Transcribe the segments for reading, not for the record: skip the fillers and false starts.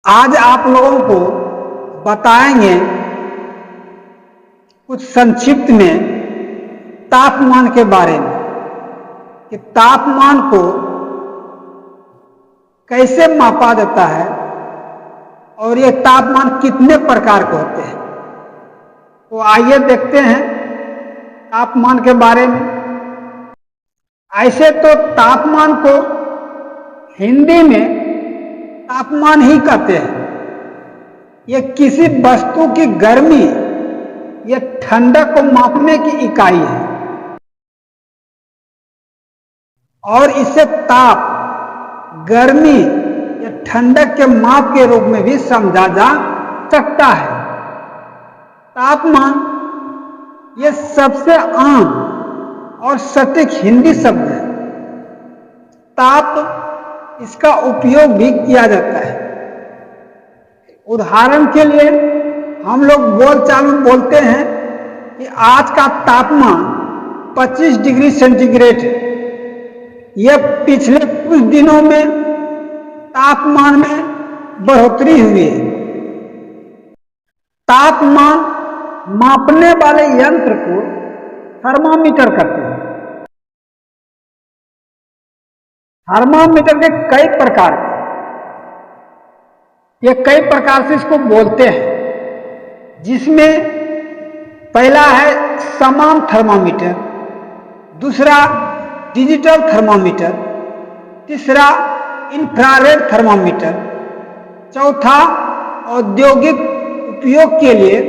आज आप लोगों को बताएंगे कुछ संक्षिप्त में तापमान के बारे में कि तापमान को कैसे मापा जाता है और ये तापमान कितने प्रकार के होते हैं। तो आइए देखते हैं तापमान के बारे में। ऐसे तो तापमान को हिंदी में तापमान ही कहते हैं। यह किसी वस्तु की गर्मी या ठंडक को मापने की इकाई है और इसे ताप, गर्मी या ठंडक के माप के रूप में भी समझा जा सकता है। तापमान यह सबसे आम और सटीक हिंदी शब्द है। ताप इसका उपयोग भी किया जाता है। उदाहरण के लिए हम लोग बोलचाल में बोलते हैं कि आज का तापमान 25 डिग्री सेंटीग्रेड है। यह पिछले कुछ दिनों में तापमान में बढ़ोतरी हुई है। तापमान मापने वाले यंत्र को थर्मामीटर कहते हैं। थर्मामीटर के कई प्रकार हैं। ये कई प्रकार से इसको बोलते हैं, जिसमें पहला है समान थर्मामीटर, दूसरा डिजिटल थर्मामीटर, तीसरा इंफ्रारेड थर्मामीटर, चौथा औद्योगिक उपयोग के लिए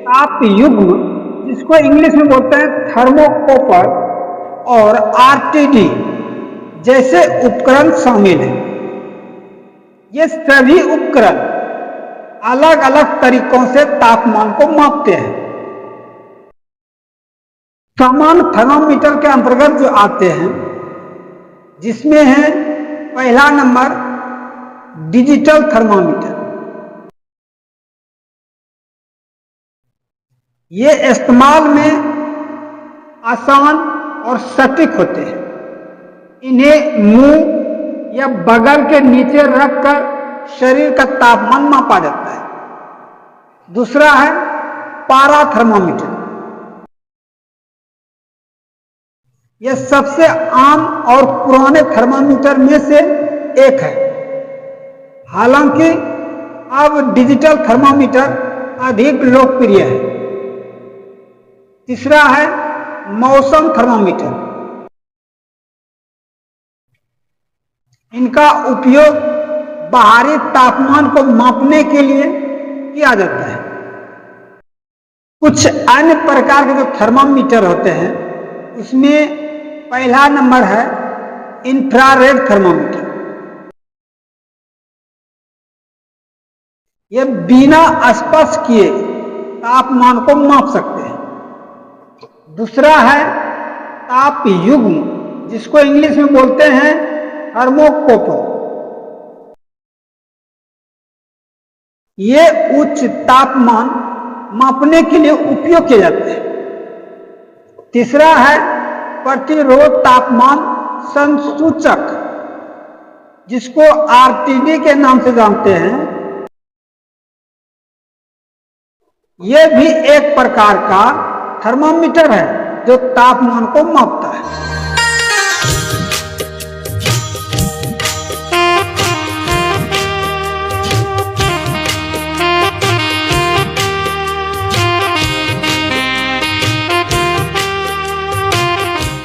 ताप युग्म जिसको इंग्लिश में बोलते हैं थर्मोकॉपल और आरटीडी जैसे उपकरण शामिल हैं। ये सभी उपकरण अलग अलग तरीकों से तापमान को मापते हैं। समान थर्मामीटर के अंतर्गत जो आते हैं, जिसमें है पहला नंबर डिजिटल थर्मामीटर। ये इस्तेमाल में आसान और सटीक होते हैं। इन्हें मुंह या बगल के नीचे रखकर शरीर का तापमान मापा जाता है। दूसरा है पारा थर्मामीटर। यह सबसे आम और पुराने थर्मामीटर में से एक है। हालांकि अब डिजिटल थर्मामीटर अधिक लोकप्रिय है। तीसरा है मौसम थर्मामीटर। इनका उपयोग बाहरी तापमान को मापने के लिए किया जाता है। कुछ अन्य प्रकार के जो थर्मामीटर होते हैं, उसमें पहला नंबर है इंफ्रारेड थर्मामीटर। यह बिना स्पर्श किए तापमान को माप सकते हैं। दूसरा है ताप युग्म, जिसको इंग्लिश में बोलते हैं थर्मोकॉपल। ये उच्च तापमान मापने के लिए उपयोग किए जाते हैं। तीसरा है प्रतिरोध तापमान संसूचक, जिसको आरटीडी के नाम से जानते हैं। यह भी एक प्रकार का थर्मामीटर है जो तापमान को मापता है।